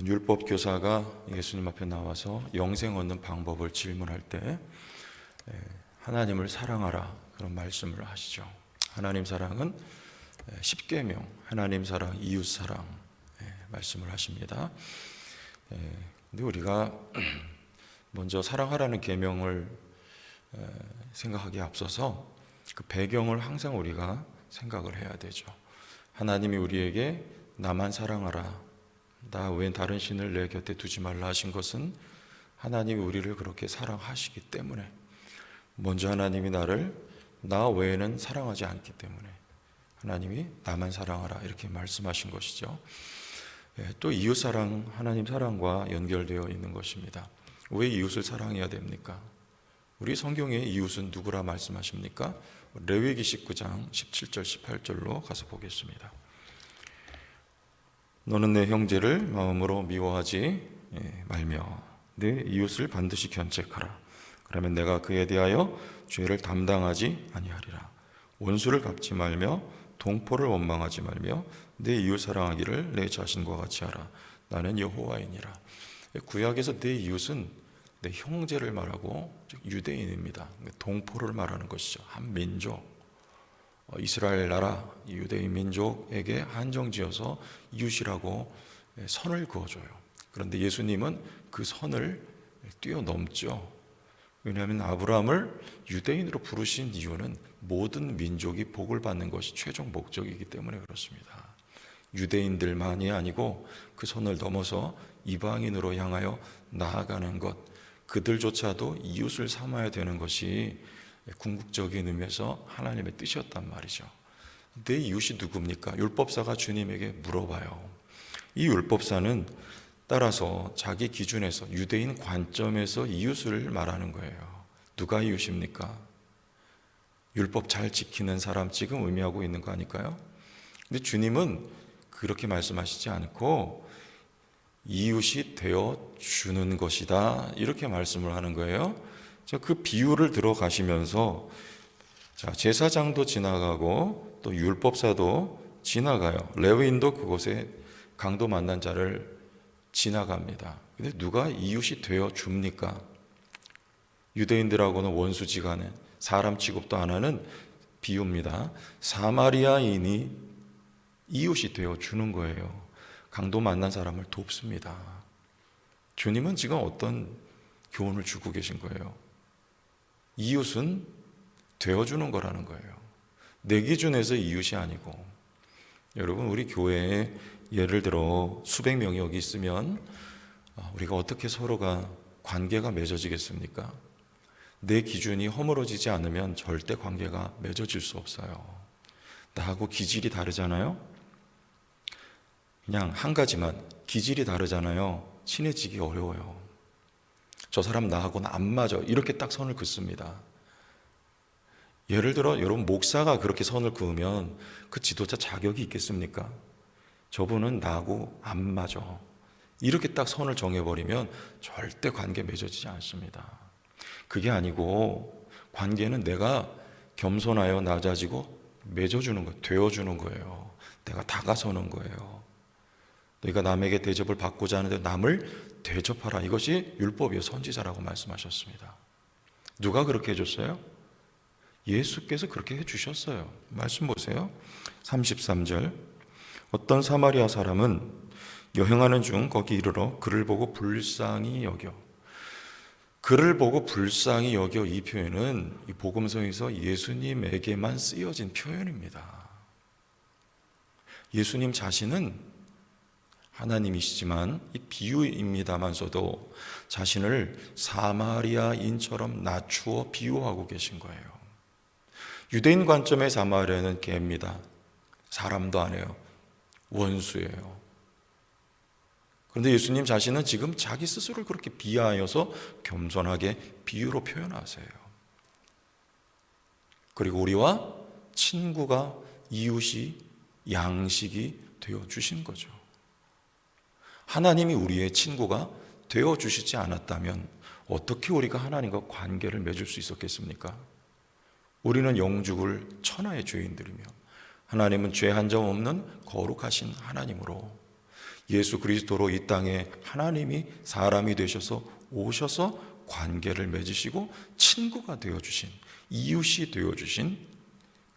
율법 교사가 예수님 앞에 나와서 영생 얻는 방법을 질문할 때 하나님을 사랑하라 그런 말씀을 하시죠. 하나님 사랑은 십계명, 하나님 사랑, 이웃 사랑 말씀을 하십니다. 근데 우리가 먼저 사랑하라는 계명을 생각하기에 앞서서 그 배경을 항상 우리가 생각을 해야 되죠. 하나님이 우리에게 나만 사랑하라, 나 외엔 다른 신을 내 곁에 두지 말라 하신 것은 하나님이 우리를 그렇게 사랑하시기 때문에, 먼저 하나님이 나를 나 외에는 사랑하지 않기 때문에 하나님이 나만 사랑하라 이렇게 말씀하신 것이죠. 또 이웃 사랑, 하나님 사랑과 연결되어 있는 것입니다. 왜 이웃을 사랑해야 됩니까? 우리 성경에 이웃은 누구라 말씀하십니까? 레위기 19장 17절 18절로 가서 보겠습니다. 너는 내 형제를 마음으로 미워하지 말며 내 이웃을 반드시 견책하라. 그러면 내가 그에 대하여 죄를 담당하지 아니하리라. 원수를 갚지 말며 동포를 원망하지 말며 내 이웃 사랑하기를 내 자신과 같이 하라. 나는 여호와이니라. 구약에서 내 이웃은 내 형제를 말하고 즉 유대인입니다. 동포를 말하는 것이죠. 한 민족, 이스라엘 나라 유대인 민족에게 한정지어서 이웃이라고 선을 그어줘요. 그런데 예수님은 그 선을 뛰어넘죠. 왜냐하면 아브라함을 유대인으로 부르신 이유는 모든 민족이 복을 받는 것이 최종 목적이기 때문에 그렇습니다. 유대인들만이 아니고 그 선을 넘어서 이방인으로 향하여 나아가는 것, 그들조차도 이웃을 삼아야 되는 것이 궁극적인 의미에서 하나님의 뜻이었단 말이죠. 내 이웃이 누굽니까? 율법사가 주님에게 물어봐요. 이 율법사는 따라서 자기 기준에서 유대인 관점에서 이웃을 말하는 거예요. 누가 이웃입니까? 율법 잘 지키는 사람 지금 의미하고 있는 거 아닐까요? 근데 주님은 그렇게 말씀하시지 않고 이웃이 되어 주는 것이다 이렇게 말씀을 하는 거예요. 그 비유를 들어가시면서 제사장도 지나가고 또 율법사도 지나가요. 레위인도 그곳에 강도 만난 자를 지나갑니다. 근데 누가 이웃이 되어 줍니까? 유대인들하고는 원수지간에 사람 취급도 안 하는 비유입니다. 사마리아인이 이웃이 되어 주는 거예요. 강도 만난 사람을 돕습니다. 주님은 지금 어떤 교훈을 주고 계신 거예요? 이웃은 되어주는 거라는 거예요. 내 기준에서 이웃이 아니고. 여러분, 우리 교회에 예를 들어 수백 명이 여기 있으면 우리가 어떻게 서로가 관계가 맺어지겠습니까? 내 기준이 허물어지지 않으면 절대 관계가 맺어질 수 없어요. 나하고 기질이 다르잖아요. 그냥 한 가지만, 기질이 다르잖아요. 친해지기 어려워요. 저 사람 나하고는 안 맞아 이렇게 딱 선을 긋습니다. 예를 들어 여러분, 목사가 그렇게 선을 그으면 그 지도자 자격이 있겠습니까? 저분은 나하고 안 맞아 이렇게 딱 선을 정해버리면 절대 관계 맺어지지 않습니다. 그게 아니고 관계는 내가 겸손하여 낮아지고 맺어주는 거예요. 되어주는 거예요. 내가 다가서는 거예요. 너희가 남에게 대접을 받고자 하는데 남을 대접하라. 이것이 율법이요 선지자라고 말씀하셨습니다. 누가 그렇게 해줬어요? 예수께서 그렇게 해주셨어요. 말씀 보세요. 33절. 어떤 사마리아 사람은 여행하는 중 거기 이르러 그를 보고 불쌍히 여겨. 그를 보고 불쌍히 여겨, 이 표현은 이 복음서에서 예수님에게만 쓰여진 표현입니다. 예수님 자신은 하나님이시지만 이 비유입니다만서도 자신을 사마리아인처럼 낮추어 비유하고 계신 거예요. 유대인 관점의 사마리아는 개입니다. 사람도 아니에요. 원수예요. 그런데 예수님 자신은 지금 자기 스스로를 그렇게 비하하여서 겸손하게 비유로 표현하세요. 그리고 우리와 친구가, 이웃이, 양식이 되어주신 거죠. 하나님이 우리의 친구가 되어주시지 않았다면 어떻게 우리가 하나님과 관계를 맺을 수 있었겠습니까? 우리는 영죽을 천하의 죄인들이며 하나님은 죄 한 점 없는 거룩하신 하나님으로 예수 그리스도로 이 땅에 하나님이 사람이 되셔서 오셔서 관계를 맺으시고 친구가 되어주신, 이웃이 되어주신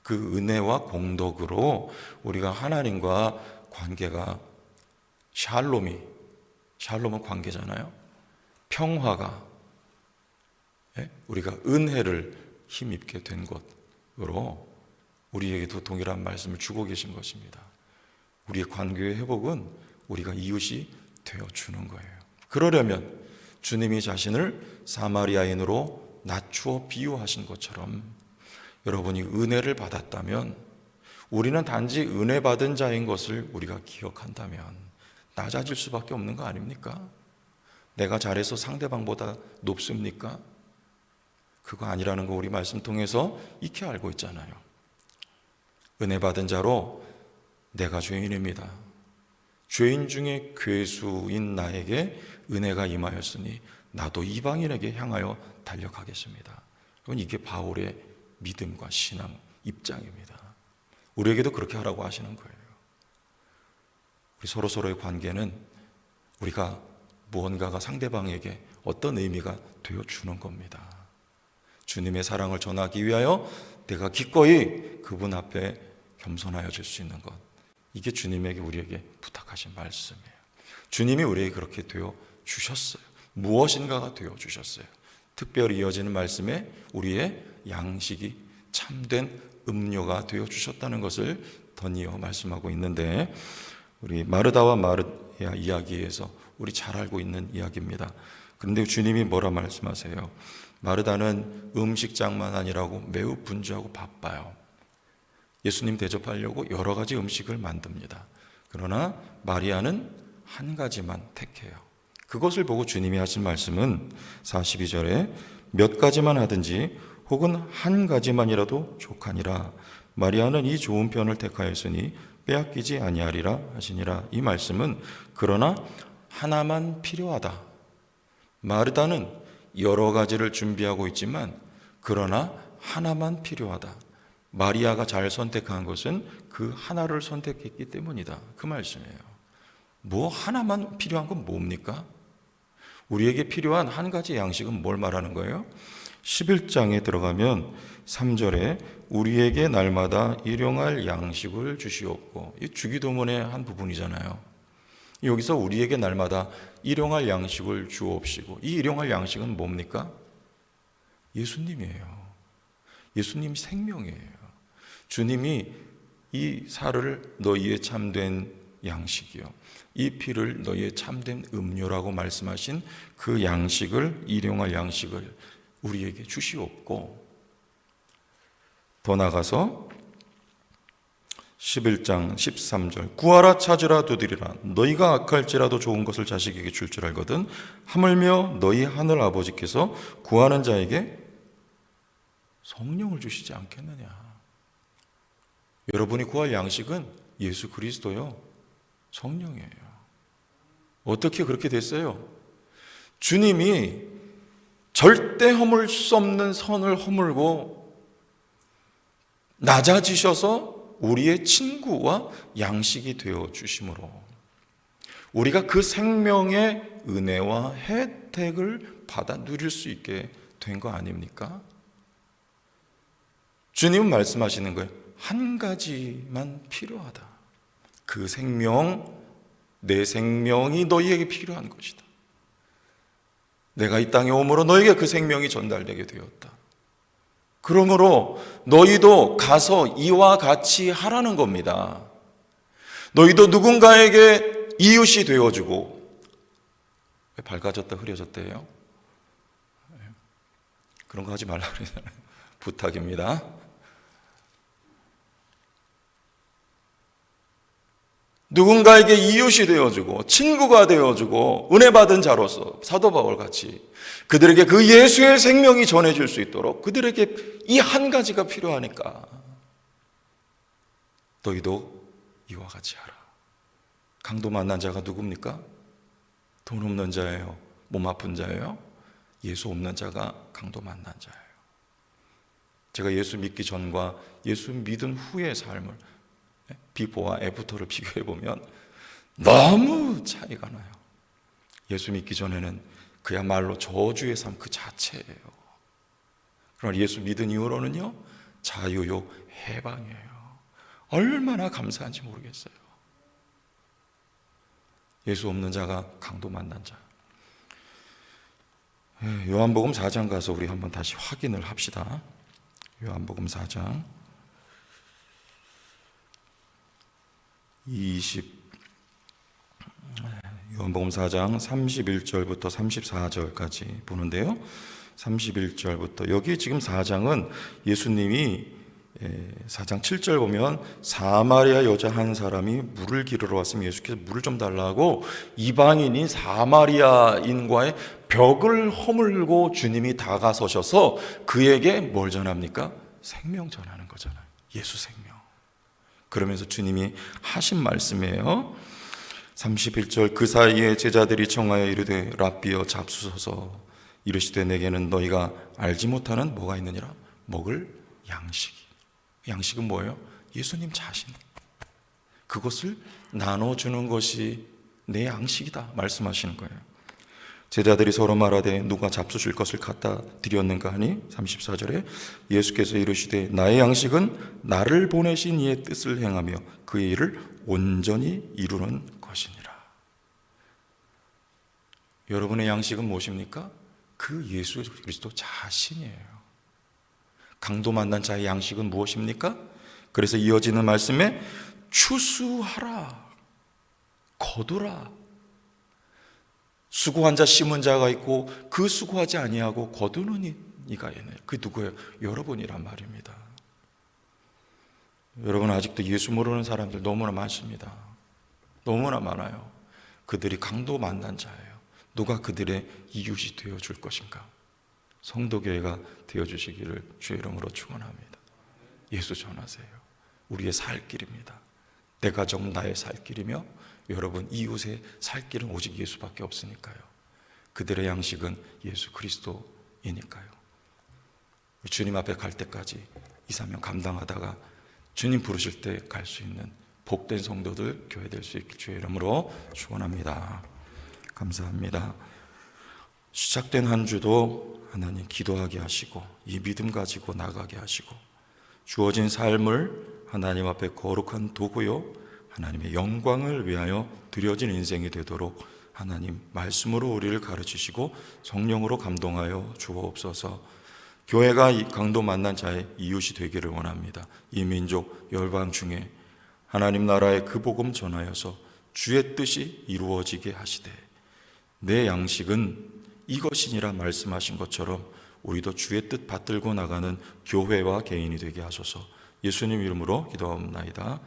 그 은혜와 공덕으로 우리가 하나님과 관계가 샬롬은 관계잖아요. 평화가, 우리가 은혜를 힘입게 된 것으로 우리에게도 동일한 말씀을 주고 계신 것입니다. 우리의 관계의 회복은 우리가 이웃이 되어주는 거예요. 그러려면 주님이 자신을 사마리아인으로 낮추어 비유하신 것처럼 여러분이 은혜를 받았다면, 우리는 단지 은혜 받은 자인 것을 우리가 기억한다면 낮아질 수밖에 없는 거 아닙니까? 내가 잘해서 상대방보다 높습니까? 그거 아니라는 거 우리 말씀 통해서 익히 알고 있잖아요. 은혜 받은 자로 내가 죄인입니다. 죄인 중에 괴수인 나에게 은혜가 임하였으니 나도 이방인에게 향하여 달려가겠습니다. 이게 바울의 믿음과 신앙 입장입니다. 우리에게도 그렇게 하라고 하시는 거예요. 우리 서로서로의 관계는 우리가 무언가가 상대방에게 어떤 의미가 되어주는 겁니다. 주님의 사랑을 전하기 위하여 내가 기꺼이 그분 앞에 겸손하여질 수 있는 것, 이게 주님에게 우리에게 부탁하신 말씀이에요. 주님이 우리에게 그렇게 되어 주셨어요. 무엇인가가 되어 주셨어요. 특별히 이어지는 말씀에 우리의 양식이 참된 음료가 되어 주셨다는 것을 덧이어 말씀하고 있는데, 우리 마르다와 마리아 이야기에서 우리 잘 알고 있는 이야기입니다. 그런데 주님이 뭐라 말씀하세요? 마르다는 음식장만 아니라고 매우 분주하고 바빠요. 예수님 대접하려고 여러 가지 음식을 만듭니다. 그러나 마리아는 한 가지만 택해요. 그것을 보고 주님이 하신 말씀은 42절에 몇 가지만 하든지 혹은 한 가지만이라도 족하니라. 마리아는 이 좋은 편을 택하였으니 빼앗기지 아니하리라 하시니라. 이 말씀은 그러나 하나만 필요하다. 마르다는 여러 가지를 준비하고 있지만 그러나 하나만 필요하다. 마리아가 잘 선택한 것은 그 하나를 선택했기 때문이다. 그 말씀이에요. 뭐 하나만 필요한 건 뭡니까? 우리에게 필요한 한 가지 양식은 뭘 말하는 거예요? 11장에 들어가면 3절에 우리에게 날마다 일용할 양식을 주시옵고, 이 주기도문의 한 부분이잖아요. 여기서 우리에게 날마다 일용할 양식을 주옵시고, 이 일용할 양식은 뭡니까? 예수님이에요. 예수님 생명이에요. 주님이 이 살을 너희의 참된 양식이요, 이 피를 너희의 참된 음료라고 말씀하신 그 양식을, 일용할 양식을 우리에게 주시옵고, 더 나가서 11장 13절 구하라 찾으라 두드리라 너희가 악할지라도 좋은 것을 자식에게 줄 줄 알거든 하물며 너희 하늘 아버지께서 구하는 자에게 성령을 주시지 않겠느냐. 여러분이 구할 양식은 예수 그리스도요, 성령이에요. 어떻게 그렇게 됐어요? 주님이 절대 허물 수 없는 선을 허물고 낮아지셔서 우리의 친구와 양식이 되어 주심으로 우리가 그 생명의 은혜와 혜택을 받아 누릴 수 있게 된 거 아닙니까? 주님은 말씀하시는 거예요. 한 가지만 필요하다. 그 생명, 내 생명이 너희에게 필요한 것이다. 내가 이 땅에 오므로 너에게 그 생명이 전달되게 되었다. 그러므로 너희도 가서 이와 같이 하라는 겁니다. 너희도 누군가에게 이웃이 되어주고, 왜 밝아졌다 흐려졌대요? 그런 거 하지 말라 그러잖아요. 부탁입니다. 누군가에게 이웃이 되어주고 친구가 되어주고 은혜 받은 자로서 사도 바울 같이 그들에게 그 예수의 생명이 전해질 수 있도록 그들에게 이 한 가지가 필요하니까 너희도 이와 같이 하라. 강도 만난 자가 누굽니까? 돈 없는 자예요? 몸 아픈 자예요? 예수 없는 자가 강도 만난 자예요. 제가 예수 믿기 전과 예수 믿은 후의 삶을 비포와 애프터를 비교해 보면 너무 차이가 나요. 예수 믿기 전에는 그야말로 저주의 삶 그 자체예요. 그러나 예수 믿은 이후로는요, 자유요, 해방이에요. 얼마나 감사한지 모르겠어요. 예수 없는 자가 강도 만난 자. 요한복음 4장 가서 우리 한번 다시 확인을 합시다. 요한복음 4장 요한복음 4장 31절부터 34절까지 보는데요. 31절부터 여기 지금 4장은 예수님이 4장 7절 보면 사마리아 여자 한 사람이 물을 기르러 왔으면 예수께서 물을 좀 달라고 이방인인 사마리아인과의 벽을 허물고 주님이 다가서셔서 그에게 뭘 전합니까? 생명 전하는 거잖아요. 예수 생명. 그러면서 주님이 하신 말씀이에요. 31절 그 사이에 제자들이 청하여 이르되 랍비여 잡수소서 이르시되 내게는 너희가 알지 못하는 뭐가 있느니라? 먹을 양식이. 양식은 뭐예요? 예수님 자신. 그것을 나눠주는 것이 내 양식이다 말씀하시는 거예요. 제자들이 서로 말하되 누가 잡수실 것을 갖다 드렸는가 하니 34절에 예수께서 이르시되 나의 양식은 나를 보내신 이의 뜻을 행하며 그의 일을 온전히 이루는 것이니라. 여러분의 양식은 무엇입니까? 그 예수 그리스도 자신이에요. 강도 만난 자의 양식은 무엇입니까? 그래서 이어지는 말씀에 추수하라, 거두라. 수고한 자 심은 자가 있고 그 수고하지 아니하고 거두는 이가 있네. 그 누구예요? 여러분이란 말입니다. 여러분 아직도 예수 모르는 사람들 너무나 많습니다. 너무나 많아요. 그들이 강도 만난 자예요. 누가 그들의 이웃이 되어줄 것인가? 성도교회가 되어주시기를 주의 이름으로 축원합니다. 예수 전하세요. 우리의 살 길입니다. 내 가정 나의 살 길이며 여러분 이웃의 살 길은 오직 예수밖에 없으니까요. 그들의 양식은 예수 그리스도이니까요. 주님 앞에 갈 때까지 이 사명 감당하다가 주님 부르실 때 갈 수 있는 복된 성도들 교회 될 수 있길 주의 이름으로 축원합니다. 감사합니다. 시작된 한 주도 하나님 기도하게 하시고 이 믿음 가지고 나가게 하시고 주어진 삶을 하나님 앞에 거룩한 도구요 하나님의 영광을 위하여 드려진 인생이 되도록 하나님 말씀으로 우리를 가르치시고 성령으로 감동하여 주옵소서. 교회가 이 강도 만난 자의 이웃이 되기를 원합니다. 이 민족 열방 중에 하나님 나라의 그 복음 전하여서 주의 뜻이 이루어지게 하시되 내 양식은 이것이니라 말씀하신 것처럼 우리도 주의 뜻 받들고 나가는 교회와 개인이 되게 하소서. 예수님 이름으로 기도하옵나이다.